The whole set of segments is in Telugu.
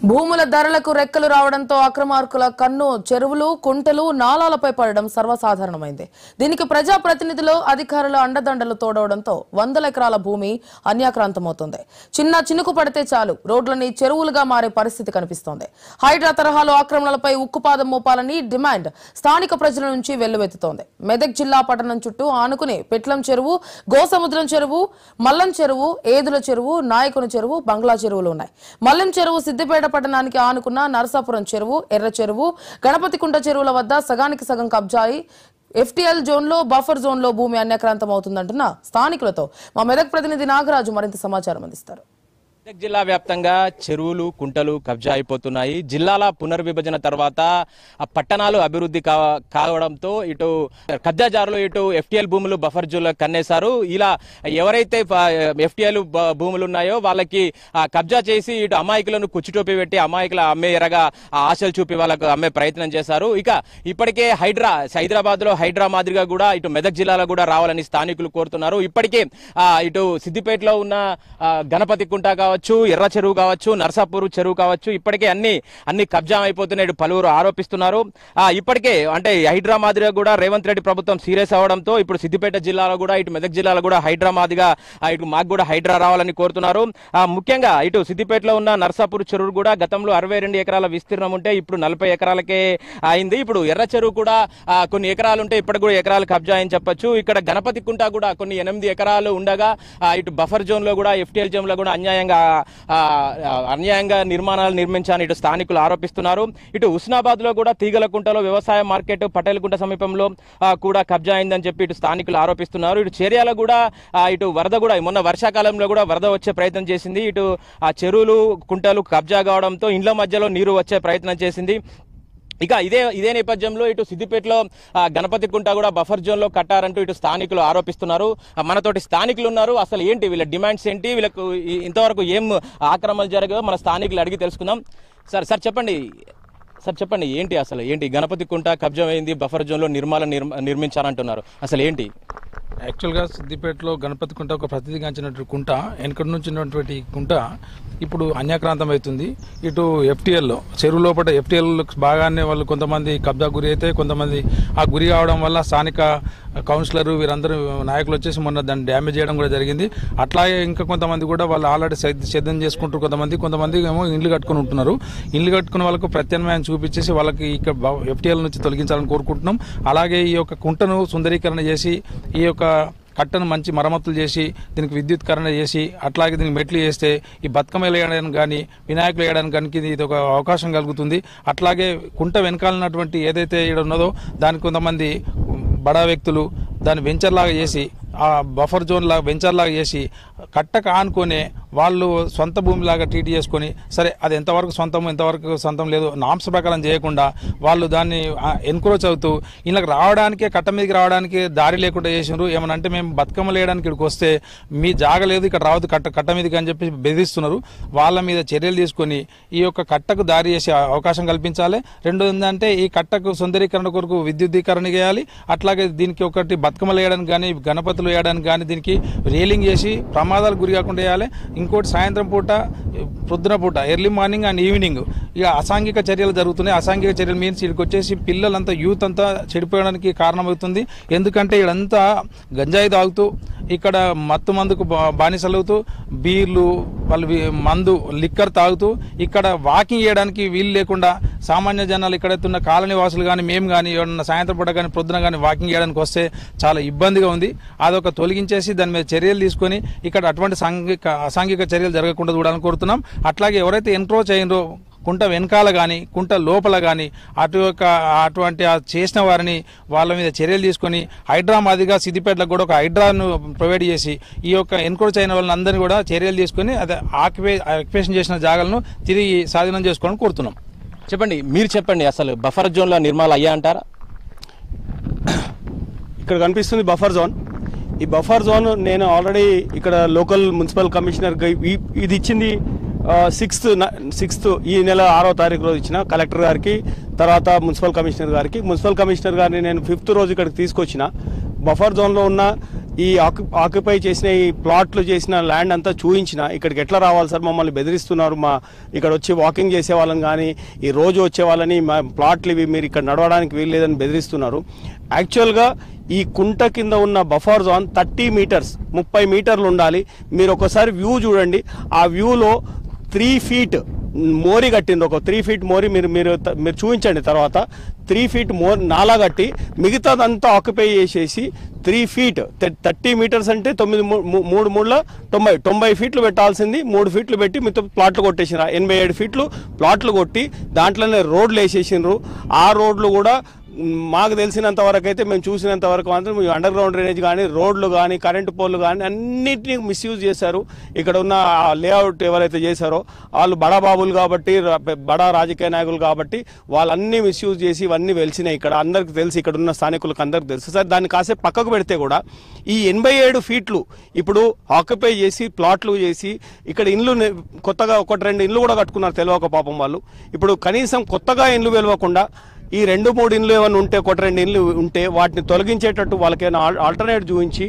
భూముల ధరలకు రెక్కలు రావడంతో అక్రమార్కుల కన్ను చెరువులు కుంటలు నాలాలపై పడడం సర్వసాధారణమైంది. దీనికి ప్రజాప్రతినిధులు అధికారుల అండదండలు తోడవడంతో వందల ఎకరాల భూమి అన్యాక్రాంతమవుతోంది. చిన్న చినుకు పడితే చాలు రోడ్లని చెరువులుగా మారే పరిస్థితి కనిపిస్తోంది. హైడ్రా తరహాలో ఆక్రమణలపై ఉక్కుపాదం మోపాలని డిమాండ్ స్థానిక ప్రజల నుంచి వెల్లువెత్తుతోంది. మెదక్ జిల్లా పట్టణం చుట్టూ ఆనుకుని పెట్లం చెరువు, గోసముద్రం చెరువు, మల్లం చెరువు, ఏదుల చెరువు, నాయకుని చెరువు, బంగ్లా చెరువులు ఉన్నాయి. మల్లం చెరువు సిద్దిపేట పట్టణానికి ఆనుకున్న నరసాపురం చెరువు, ఎర్ర చెరువు, గణపతికుంట చెరువుల వద్ద సగానికి సగం కబ్జాయి ఎఫ్టీఎల్ జోన్లో బఫర్ జోన్లో భూమి అన్యాక్రాంతం అవుతుందంటున్న స్థానికులతో మా మెదక్ ప్రతినిధి నాగరాజు మరింత సమాచారం అందిస్తారు. మెదక్ జిల్లా వ్యాప్తంగా చెరువులు కుంటలు కబ్జా అయిపోతున్నాయి. జిల్లాల పునర్విభజన తర్వాత పట్టణాలు అభివృద్ధి కావడంతో ఇటు కబ్జాదారులు ఇటు ఎఫ్టీఎల్ భూములు బఫర్ జోన్లో కన్నేశారు. ఇలా ఎవరైతే ఎఫ్టీఎల్ భూములు ఉన్నాయో వాళ్ళకి కబ్జా చేసి ఇటు అమాయకులను కుచ్చుటోపి పెట్టి అమాయకుల అమ్మే ఎరగా ఆశలు చూపి వాళ్ళకు అమ్మే ప్రయత్నం చేశారు. ఇక ఇప్పటికే హైదరాబాద్ లో హైడ్రా మాదిరిగా కూడా ఇటు మెదక్ జిల్లాలో కూడా రావాలని స్థానికులు కోరుతున్నారు. ఇప్పటికే ఇటు సిద్దిపేటలో ఉన్న గణపతి కుంట కావచ్చు, ఎర్ర చెరువు కావచ్చు, నర్సాపూర్ చెరువు కావచ్చు, ఇప్పటికే అన్ని కబ్జా అయిపోతున్నాయి పలువురు ఆరోపిస్తున్నారు. ఇప్పటికే అంటే హైడ్రా మాదిరిగా కూడా రేవంత్ రెడ్డి ప్రభుత్వం సీరియస్ అవడంతో ఇప్పుడు సిద్దిపేట జిల్లాలో కూడా ఇటు మెదక్ జిల్లాలో కూడా హైడ్రా మాదిగా ఇటు మాకు కూడా హైడ్రా రావాలని కోరుతున్నారు. ముఖ్యంగా ఇటు సిద్దిపేటలో ఉన్న నర్సాపూర్ చెరువు కూడా గతంలో 62 ఎకరాల విస్తీర్ణం ఉంటే ఇప్పుడు 40 ఎకరాలకే అయింది. ఇప్పుడు ఎర్ర చెరువు కూడా కొన్ని ఎకరాలు ఉంటే ఇప్పటికి కూడా ఎకరాలు కబ్జా అని చెప్పొచ్చు. ఇక్కడ గణపతి కుంట కూడా కొన్ని 8 ఎకరాలు ఉండగా ఇటు బఫర్ జోన్ లో కూడా ఎఫ్టీఎల్ జోన్ లో కూడా అన్యాయంగా నిర్మాణాలు నిర్మించాలని ఇటు స్థానికులు ఆరోపిస్తున్నారు. ఇటు హుస్నాబాద్ లో కూడా తీగలకుంటలో వ్యవసాయ మార్కెట్ పటేల్కుంట సమీపంలో కూడా కబ్జా అయిందని చెప్పి ఇటు స్థానికులు ఆరోపిస్తున్నారు. ఇటు చర్యలు కూడా ఇటు వరద కూడా మొన్న వర్షాకాలంలో కూడా వరద వచ్చే ప్రయత్నం చేసింది. ఇటు చెరువులు కుంటలు కబ్జా కావడంతో ఇండ్ల మధ్యలో నీరు వచ్చే ప్రయత్నం చేసింది. ఇక ఇదే నేపథ్యంలో ఇటు సిద్దిపేటలో గణపతి కుంట కూడా బఫర్ జోన్ లో కట్టారంటూ ఇటు స్థానికులు ఆరోపిస్తున్నారు. మనతోటి స్థానికులు ఉన్నారు. అసలు ఏంటి వీళ్ళ డిమాండ్స్ ఏంటి, వీళ్ళకు ఇంతవరకు ఏం ఆక్రమణలు జరిగాయో మన స్థానికులు అడిగి తెలుసుకుందాం. సార్ చెప్పండి ఏంటి గణపతి కుంట కబ్జా అయింది, బఫర్ జోన్ లో నిర్మించారంటున్నారు, అసలు ఏంటి? యాక్చువల్గా సిద్దిపేటలో గణపతి కుంట ఒక ప్రసిద్ధిగాంచినటువంటి కుంట, వెనకటి నుంచి ఉన్నటువంటి కుంట ఇప్పుడు అన్యాక్రాంతం అవుతుంది. ఇటు ఎఫ్టీఎల్లో చెరువు లోపల ఎఫ్టీఎల్ బాగానే వాళ్ళు కొంతమంది కబ్జా గురి అయితే, కొంతమంది ఆ గురి కావడం వల్ల స్థానిక కౌన్సిలర్ వీరందరూ నాయకులు వచ్చేసి మొన్న దాన్ని డ్యామేజ్ చేయడం కూడా జరిగింది. అట్లాగే ఇంకా కొంతమంది కూడా వాళ్ళు ఆల్రెడీ సిద్ధం చేసుకుంటారు. కొంతమంది ఏమో ఇండ్లు కట్టుకుని ఉంటున్నారు. ఇండ్లు కట్టుకున్న వాళ్ళకు ప్రత్యామ్నాయం చూపించేసి వాళ్ళకి ఇక్కడ ఎఫ్టీఎల్ నుంచి తొలగించాలని కోరుకుంటున్నాం. అలాగే ఈ యొక్క కుంటను సుందరీకరణ చేసి ఈ యొక్క కట్టను మంచి మరమ్మతులు చేసి దీనికి విద్యుత్కరణ చేసి అట్లాగే దీనికి మెట్లు చేస్తే ఈ బతుకమ్మ వేయడానికి కానీ వినాయకులు వేయడానికి కానీ ఇది ఒక అవకాశం కలుగుతుంది. అట్లాగే కుంట వెనకాలన్నటువంటి ఏదైతే ఇక్కడ ఉన్నదో దానికి కొంతమంది బడా వ్యక్తులు దాన్ని వెంచర్ లాగా చేసి ఆ బఫర్ జోన్ లాగా వెంచర్ లాగా చేసి కట్టక ఆనుకొని వాళ్ళు సొంత భూమిలాగా ట్రీట్ చేసుకొని, సరే అది ఎంతవరకు సొంతం లేదు నామ్స్ ప్రకారం చేయకుండా వాళ్ళు దాన్ని ఎన్క్రోచ్ అవుతూ వీళ్ళకి రావడానికే కట్ట మీదకి రావడానికి దారి లేకుండా చేసినారు. ఏమనంటే మేము బతుకమ్మలు వేయడానికి ఇక్కడికి వస్తే మీ జాగ లేదు, ఇక్కడ రావద్దు కట్ట మీదకి అని చెప్పి బెదిరిస్తున్నారు. వాళ్ళ మీద చర్యలు తీసుకొని ఈ యొక్క కట్టకు దారి చేసే అవకాశం కల్పించాలి. రెండోది ఏంటంటే ఈ కట్టకు సుందరీకరణ కొరకు విద్యుద్దీకరణ చేయాలి. అట్లాగే దీనికి ఒకటి బతుకమ్మలు వేయడానికి కానీ గణపతులు వేయడానికి కానీ దీనికి రేలింగ్ చేసి ప్రమాదాలకు గురి కాకుండా వేయాలి. ఇంకోటి సాయంత్రం పూట, పొద్దున పూట, ఎర్లీ మార్నింగ్ అండ్ ఈవినింగ్ ఇక అసాంఘిక చర్యలు జరుగుతున్నాయి. అసాంఘిక చర్యలు మీన్స్ ఇక్కడికి వచ్చేసి పిల్లలంతా యూత్ అంతా చెడిపోయడానికి కారణమవుతుంది. ఎందుకంటే ఇక్కడంతా గంజాయి తాగుతూ ఇక్కడ మత్తు మందుకు బానిసలవుతూ బీర్లు వాళ్ళు మందు లిక్కర్ తాగుతూ ఇక్కడ వాకింగ్ చేయడానికి వీలు లేకుండా సామాన్య జనాలు ఇక్కడైతే ఉన్న కాలనీ వాసులు కానీ మేము కానీ ఎవరన్నా సాయంత్రం పూట కానీ పొద్దున కానీ వాకింగ్ చేయడానికి వస్తే చాలా ఇబ్బందిగా ఉంది. అదొక తొలగించేసి దాని మీద చర్యలు తీసుకొని ఇక్కడ అటువంటి అసాంఘిక చర్యలు జరగకుండా చూడాలని కోరుతున్నాం. అట్లాగే ఎవరైతే ఎన్క్రోచ్ అయ్యిందో కుంట వెనకాల కానీ కుంట లోపల కానీ అటువంటి చేసిన వారిని వాళ్ళ మీద చర్యలు తీసుకొని హైడ్రా మాదిగా సిద్దిపేటలకు కూడా ఒక హైడ్రాను ప్రొవైడ్ చేసి ఈ యొక్క ఎన్క్రోచ్ అయిన వాళ్ళందరినీ కూడా చర్యలు తీసుకొని అదే ఆక్యుపేషన్ చేసిన జాగాలను తిరిగి స్వాధీనం చేసుకోవాలని కోరుతున్నాం. మీరు చెప్పండి అసలు బఫర్ జోన్లో నిర్మాణాలు అయ్యా అంటారా? ఇక్కడ కనిపిస్తుంది బఫర్ జోన్. ఈ బఫర్ జోన్ నేను ఆల్రెడీ ఇక్కడ లోకల్ మున్సిపల్ కమిషనర్ ఇది ఇచ్చింది 6th ఈ నెల 6వ తారీఖు రోజు ఇచ్చిన కలెక్టర్ గారికి, తర్వాత మున్సిపల్ కమిషనర్ గారికి. మున్సిపల్ కమిషనర్ గారిని నేను 5th రోజు ఇక్కడికి తీసుకొచ్చిన. బఫర్ జోన్లో ఉన్న ఈ ఆక్యుపై చేసిన ఈ ప్లాట్లు చేసిన ల్యాండ్ అంతా చూయించిన ఇక్కడికి ఎట్లా రావాలి సార్, మమ్మల్ని బెదిరిస్తున్నారు, మా ఇక్కడ వచ్చి వాకింగ్ చేసే వాళ్ళని కానీ ఈ రోజు వచ్చే వాళ్ళని మా ప్లాట్లు ఇవి మీరు ఇక్కడ నడవడానికి వీల్లేదని బెదిరిస్తున్నారు. యాక్చువల్గా ఈ కుంట కింద ఉన్న బఫర్ జోన్ 30 మీటర్స్ 30 మీటర్లు ఉండాలి. మీరు ఒకసారి వ్యూ చూడండి, ఆ వ్యూలో 3 ఫీట్ మోరి కట్టింది, ఒక 3 ఫీట్ మోరి మీరు మీరు మీరు చూపించండి. తర్వాత 3 ఫీట్ నాలా కట్టి మిగతాదంతా ఆక్యుపై చేసేసి 3 ఫీట్ 30 మీటర్స్ అంటే 90 ఫీట్లు పెట్టాల్సింది 3 ఫీట్లు పెట్టి మిగతా ప్లాట్లు కొట్టేసినారు. 87 ఫీట్లు ప్లాట్లు కొట్టి దాంట్లోనే రోడ్లు వేసేసినారు. ఆ రోడ్లు కూడా మాకు తెలిసినంత వరకు అయితే, మేము చూసినంత వరకు మాత్రం అండర్ గ్రౌండ్ డ్రైనేజ్ కానీ రోడ్లు కానీ కరెంటు పోల్లు కానీ అన్నింటినీ మిస్యూజ్ చేశారు. ఇక్కడ ఉన్న లేఅవుట్ ఎవరైతే చేశారో వాళ్ళు బడా బాబులు కాబట్టి, బడా రాజకీయ నాయకులు కాబట్టి వాళ్ళన్నీ మిస్యూజ్ చేసి ఇవన్నీ వెలిసినాయి. ఇక్కడ అందరికి తెలుసు, ఇక్కడ ఉన్న స్థానికులకు అందరికి తెలుసు. సార్ దాన్ని కాసేపు పక్కకు పెడితే కూడా ఈ 87 ఫీట్లు ఇప్పుడు ఆక్యుపై చేసి ప్లాట్లు చేసి ఇక్కడ ఇండ్లు కొత్తగా 1-2 ఇండ్లు కూడా కట్టుకున్నారు తెలియక పాపం వాళ్ళు. ఇప్పుడు కనీసం కొత్తగా ఇండ్లు వెలవకుండా ఈ 2-3 ఇండ్లు ఏమైనా ఉంటే 1-2 ఇండ్లు ఉంటే వాటిని తొలగించేటట్టు వాళ్ళకైనా ఆల్టర్నేట్ చూపించి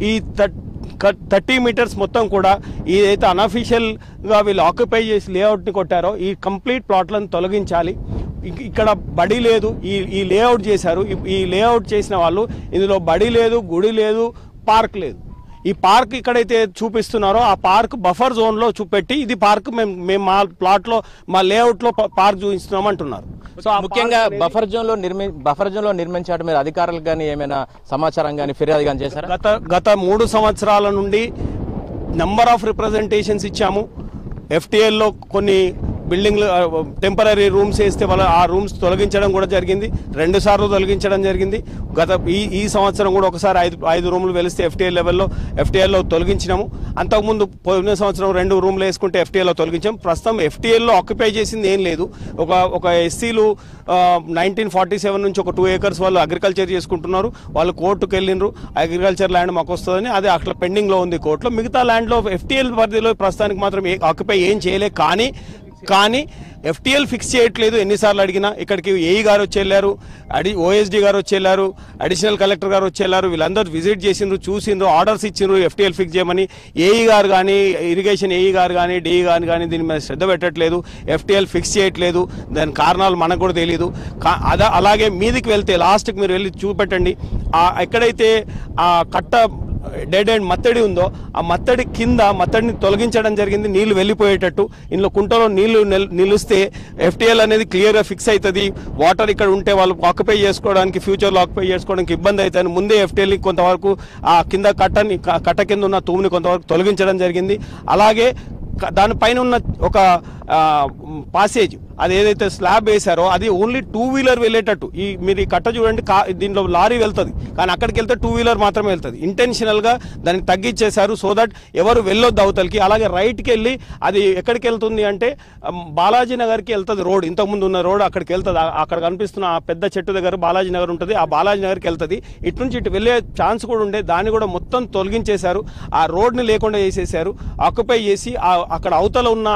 ఈ 30 మీటర్స్ మొత్తం కూడా ఏదైతే అన్అఫీషియల్గా వీళ్ళు ఆక్యుపై చేసి లేఅవుట్ని కొట్టారో ఈ కంప్లీట్ ప్లాట్లను తొలగించాలి. ఇక్కడ బడి లేదు, ఈ లేఅవుట్ చేశారు. ఈ లేఅవుట్ చేసిన వాళ్ళు ఇందులో బడి లేదు, గుడి లేదు, పార్క్ లేదు. ఈ పార్క్ ఇక్కడైతే చూపిస్తున్నారో ఆ పార్క్ బఫర్ జోన్లో చూపెట్టి ఇది పార్క్ మేము మా ప్లాట్లో మా లేఅవుట్లో పార్క్ చూపిస్తున్నాం అంటున్నారు. సో ముఖ్యంగా బఫర్ జోన్ లో నిర్మించడం మీరు అధికారులకు కానీ ఏమైనా సమాచారం కానీ ఫిర్యాదు కానీ చేశారు? గత 3 సంవత్సరాల నుండి నంబర్ ఆఫ్ రిప్రజెంటేషన్స్ ఇచ్చాము. FTL లో కొన్ని బిల్డింగ్లు టెంపరీ రూమ్స్ వేస్తే వాళ్ళ ఆ రూమ్స్ తొలగించడం కూడా జరిగింది. 2 సార్లు తొలగించడం జరిగింది. ఈ సంవత్సరం కూడా ఒకసారి 5 రూములు వెలిస్తే FTL లో తొలగించినాము. అంతకుముందు పోయిన సంవత్సరం 2 రూమ్లు వేసుకుంటే FTL లో తొలగించాం. ప్రస్తుతం FTL లో ఆక్యుపై చేసింది ఏం లేదు. ఒక ఎస్సీలు 1947 నుంచి ఒక 2 acres వాళ్ళు అగ్రికల్చర్ చేసుకుంటున్నారు. వాళ్ళు కోర్టుకు వెళ్ళినారు, అగ్రికల్చర్ ల్యాండ్ మాకు వస్తుందని, అదే అట్లా పెండింగ్లో ఉంది కోర్టులో. మిగతా ల్యాండ్లో FTL పరిధిలో ప్రస్తుతానికి మాత్రం ఆక్యుపై ఏం చేయలే. కానీ FTL ఫిక్స్ చేయట్లేదు. ఎన్నిసార్లు అడిగినా ఇక్కడికి ఏఈ గారు వచ్చి వెళ్ళారు, OSD గారు వచ్చి వెళ్ళారు, అడిషనల్ కలెక్టర్ గారు వచ్చి వెళ్ళారు. వీళ్ళందరూ విజిట్ చేసిండ్రు, చూసిండ్రు, ఆర్డర్స్ ఇచ్చిండ్రు FTL ఫిక్స్ చేయమని. ఏఈ గారు కానీ ఇరిగేషన్ ఏఈ గారు కానీ డిఈ గారు కానీ దీని మీద శ్రద్ధ పెట్టట్లేదు, FTL ఫిక్స్ చేయట్లేదు. దాని కారణాలు మనకు కూడా తెలియదు. అలాగే మీదికి వెళ్తే లాస్ట్కి మీరు వెళ్ళి చూపెట్టండి, ఎక్కడైతే ఆ కట్ట డెడ్ అండ్ మత్తడి ఉందో ఆ మత్తడి కింద మత్తడిని తొలగించడం జరిగింది, నీళ్లు వెళ్ళిపోయేటట్టు. ఇందులో కుంటలో నీళ్లు నిలిస్తే FTL అనేది క్లియర్గా ఫిక్స్ అవుతుంది. వాటర్ ఇక్కడ ఉంటే వాళ్ళు ఆక్యుపై చేసుకోవడానికి, ఫ్యూచర్లో ఆక్యుపై చేసుకోవడానికి ఇబ్బంది అవుతుంది. ముందే FTLని కొంతవరకు ఆ కింద కట్ట కింద ఉన్న తూముని కొంతవరకు తొలగించడం జరిగింది. అలాగే దానిపైన ఉన్న ఒక పాసేజ్ అది ఏదైతే స్లాబ్ వేశారో అది ఓన్లీ 2 వీలర్ వెళ్ళేటట్టు. మీరు ఈ కట్ట చూడండి, దీంట్లో లారీ వెళ్తుంది కానీ అక్కడికి వెళ్తే 2 వీలర్ మాత్రమే వెళ్తుంది. ఇంటెన్షనల్గా దానికి తగ్గించేశారు సో దట్ ఎవరు వెళ్ళొద్దు అవతలకి. అలాగే రైట్కి వెళ్ళి అది ఎక్కడికి వెళ్తుంది అంటే బాలాజీ నగర్కి వెళ్తుంది రోడ్. ఇంతకుముందు ఉన్న రోడ్ అక్కడికి వెళ్తుంది. అక్కడ కనిపిస్తున్న ఆ పెద్ద చెట్టు దగ్గర బాలాజీ నగర్ ఉంటుంది, ఆ బాలాజీ నగర్కి వెళ్తుంది. ఇటు నుంచి ఇటు వెళ్ళే ఛాన్స్ కూడా ఉండే, దాన్ని కూడా మొత్తం తొలగించేశారు. ఆ రోడ్ని లేకుండా చేసేసారు, ఆక్యుపై చేసి అక్కడ అవతల ఉన్న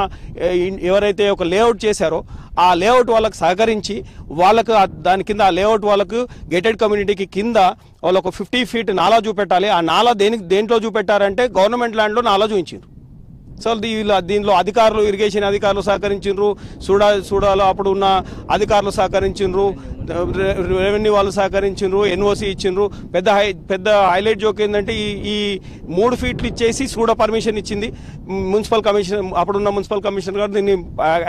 ఎవరైతే ఒక లేఅవుట్ చేశారో ఆ లేఅవుట్ వాళ్ళకు సహకరించి వాళ్ళకు దాని కింద ఆ లేఅవుట్ వాళ్ళకు గేటెడ్ కమ్యూనిటీకి కింద వాళ్ళు ఒక 50 ఫీట్ నాలా చూపెట్టాలి. ఆ నాలా దేంట్లో చూపెట్టారంటే గవర్నమెంట్ ల్యాండ్లో నాలా చూపించారు. సో దీనిలో అధికారులు, ఇరిగేషన్ అధికారులు సహకరించారు, సూడాలో అప్పుడు ఉన్న అధికారులు సహకరించారు, రెవెన్యూ వాళ్ళు సహకరించారు, NOC ఇచ్చిండ్రు. పెద్ద హైలైట్ జోక్ ఏంటంటే ఈ 3 ఫీట్లు ఇచ్చేసి సూడా పర్మిషన్ ఇచ్చింది మున్సిపల్ కమిషన్. అప్పుడున్న మున్సిపల్ కమిషనర్ గారు దీన్ని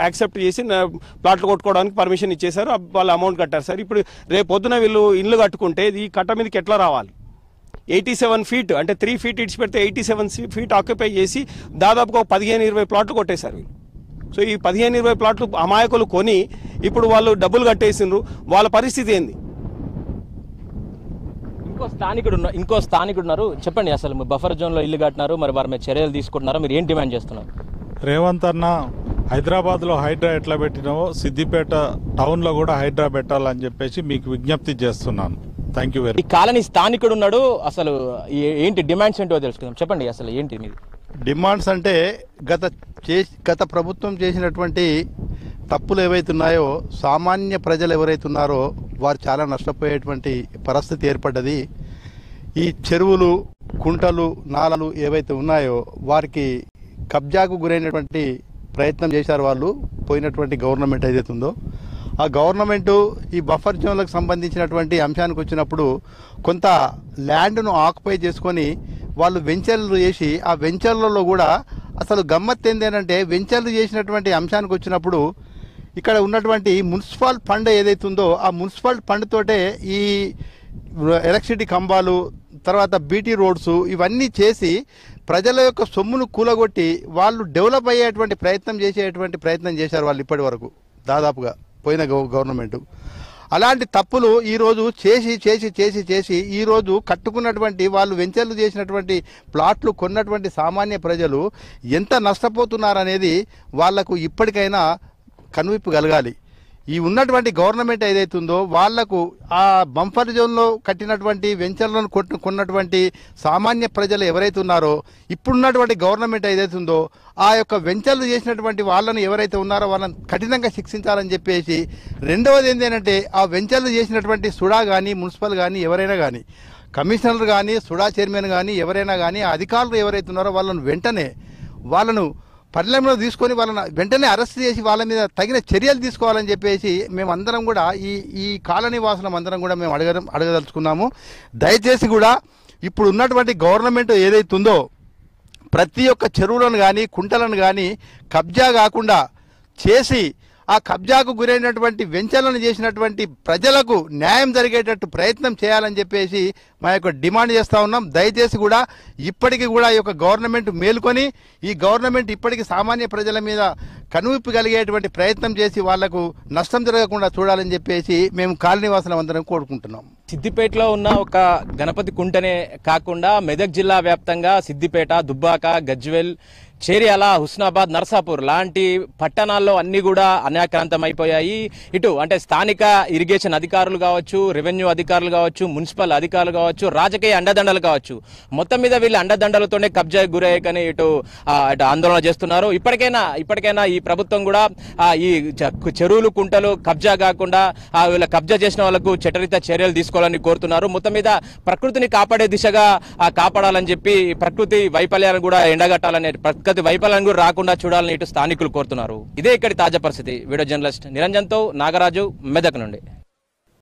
యాక్సెప్ట్ చేసి ప్లాట్లు కొట్టుకోవడానికి పర్మిషన్ ఇచ్చేశారు. వాళ్ళు అమౌంట్ కట్టారు. సార్ ఇప్పుడు రేపు పొద్దున వీళ్ళు ఇల్లు కట్టుకుంటే ఈ కట్ట మీదకి ఎట్లా రావాలి? 87 ఫీట్ అంటే 3 ఫీట్ ఇడిచి పెడితే 87 ఫీట్ ఆక్యుపై చేసి దాదాపుగా 15-20 ప్లాట్లు కొట్టేశారు వీళ్ళు. సో ఈ 15-20 ప్లాట్లు అమాయకులు కొని ఇప్పుడు వాళ్ళు డబ్బులు కట్టేసిండ్రు. వాళ్ళ పరిస్థితి ఏంది? ఇంకో స్థానికుడు ఉన్నారు, చెప్పండి. అసలు బఫర్ జోన్లో ఇల్లు కట్టినారు, మరి వారి మీద చర్యలు తీసుకుంటున్నారు, మీరు ఏం డిమాండ్ చేస్తున్నారు? రేవంత్ అన్న, హైదరాబాద్లో హైడ్రా ఎట్లా పెట్టినావో సిద్దిపేట టౌన్లో కూడా హైడ్రా పెట్టాలని చెప్పేసి మీకు విజ్ఞప్తి చేస్తున్నాను. Thank you very. ఈ కాలనీ స్థానికుడు ఉన్నాడు, అసలు ఏంటి డిమాండ్స్ ఏంటో తెలుసుకుందాం. చెప్పండి అసలు ఏంటి మీది డిమాండ్స్? అంటే గత ప్రభుత్వం చేసినటువంటి తప్పులు ఏవైతున్నాయో సామాన్య ప్రజలు ఎవరైతున్నారో వారు చాలా నష్టపోయేటువంటి పరిస్థితి ఏర్పడ్డది. ఈ చెరువులు కుంటలు నాలలు ఏవైతే ఉన్నాయో వారికి కబ్జాకు గురైనటువంటి ప్రయత్నం చేశారు వాళ్ళు పోయినటువంటి గవర్నమెంట్ ఏదైతే ఉందో. ఆ గవర్నమెంటు ఈ బఫర్ జోన్లకు సంబంధించినటువంటి అంశానికి వచ్చినప్పుడు కొంత ల్యాండ్ను ఆక్యుపై చేసుకొని వాళ్ళు వెంచర్లు చేసి ఆ వెంచర్లలో కూడా అసలు గమ్మత్ ఏంటంటే వెంచర్లు చేసినటువంటి అంశానికి వచ్చినప్పుడు ఇక్కడ ఉన్నటువంటి మున్సిపల్ ఫండ్ ఏదైతే ఉందో ఆ మున్సిపల్ ఫండ్ తోటే ఈ ఎలక్ట్రిసిటీ కంబాలు తర్వాత బీటీ రోడ్స్ ఇవన్నీ చేసి ప్రజల యొక్క సొమ్మును కూలగొట్టి వాళ్ళు డెవలప్ అయ్యేటువంటి ప్రయత్నం చేశారు వాళ్ళు ఇప్పటి వరకు దాదాపుగా పోయిన గవర్నమెంట్. అలాంటి తప్పులు ఈరోజు చేసి ఈరోజు కట్టుకున్నటువంటి వాళ్ళు వెంచర్లు చేసినటువంటి ప్లాట్లు కొన్నటువంటి సామాన్య ప్రజలు ఎంత నష్టపోతున్నారనేది వాళ్లకు ఇప్పటికైనా కనువిప్పు కలగాలి. ఈ ఉన్నటువంటి గవర్నమెంట్ ఏదైతే ఉందో వాళ్లకు ఆ బంఫర్ జోన్లో కట్టినటువంటి వెంచర్లను కొన్నటువంటి సామాన్య ప్రజలు ఎవరైతే ఉన్నారో ఇప్పుడున్నటువంటి గవర్నమెంట్ ఏదైతే ఉందో ఆ యొక్క వెంచర్లు చేసినటువంటి వాళ్ళను ఎవరైతే ఉన్నారో వాళ్ళని కఠినంగా శిక్షించాలని చెప్పేసి, రెండవది ఏంటంటే ఆ వెంచర్లు చేసినటువంటి సుడా కానీ మున్సిపల్ కానీ ఎవరైనా కానీ కమిషనర్ కానీ సుడా చైర్మన్ కానీ ఎవరైనా కానీ అధికారులు ఎవరైతే ఉన్నారో వాళ్ళను పరిణామంలో తీసుకొని వాళ్ళని వెంటనే అరెస్ట్ చేసి వాళ్ళ మీద తగిన చర్యలు తీసుకోవాలని చెప్పేసి మేమందరం కూడా ఈ కాలనీ వాసులం అందరం కూడా మేము అడగదలుచుకున్నాము. దయచేసి కూడా ఇప్పుడు ఉన్నటువంటి గవర్నమెంట్ ఏదైతే ఉందో ప్రతి ఒక్క చెరువులను కానీ కుంటలను కానీ కబ్జా కాకుండా చేసి ఆ కబ్జాకు గురైనటువంటి వెంచర్లను చేసినటువంటి ప్రజలకు న్యాయం జరిగేటట్టు ప్రయత్నం చేయాలని చెప్పేసి మా యొక్క డిమాండ్ చేస్తూ ఉన్నాం. దయచేసి కూడా ఇప్పటికీ కూడా ఈ యొక్క గవర్నమెంట్ మేలుకొని ఈ గవర్నమెంట్ ఇప్పటికీ సామాన్య ప్రజల మీద కనువిప్పు కలిగేటువంటి ప్రయత్నం చేసి వాళ్లకు నష్టం జరగకుండా చూడాలని చెప్పేసి మేము కాలనీవాసులం అందరం కోరుకుంటున్నాం. సిద్దిపేటలో ఉన్న ఒక గణపతి కుంటనే కాకుండా మెదక్ జిల్లా వ్యాప్తంగా సిద్దిపేట, దుబ్బాక, గజ్వెల్, చేర్యాల, హుస్నాబాద్, నర్సాపూర్ లాంటి పట్టణాల్లో అన్ని కూడా అన్యాక్రాంతం అయిపోయాయి. ఇటు అంటే స్థానిక ఇరిగేషన్ అధికారులు కావచ్చు, రెవెన్యూ అధికారులు కావచ్చు, మున్సిపల్ అధికారులు కావచ్చు, రాజకీయ అండదండలు కావచ్చు, మొత్తం మీద వీళ్ళు అండదండలతోనే కబ్జా గురయ్యకని ఇటు ఆందోళన చేస్తున్నారు. ఇప్పటికైనా ఈ ప్రభుత్వం కూడా ఈ చెరువులు కుంటలు కబ్జా కాకుండా వీళ్ళ కబ్జా చేసిన వాళ్ళకు చట్టరీత్యా చర్యలు తీసుకోవాలని కోరుతున్నారు. మొత్తం మీద ప్రకృతిని కాపాడే దిశగా కాపాడాలని చెప్పి ప్రకృతి వైఫల్యాలను కూడా ఎండగట్టాలని వైఫల్యాన్ని కూడా రాకుండా చూడాలని ఇటు స్థానికులు కోరుతున్నారు. ఇదే ఇక్కడి తాజా పరిస్థితి. వీడియో జర్నలిస్ట్ నిరంజన్తో నాగరాజు, మెదక్ నుండి.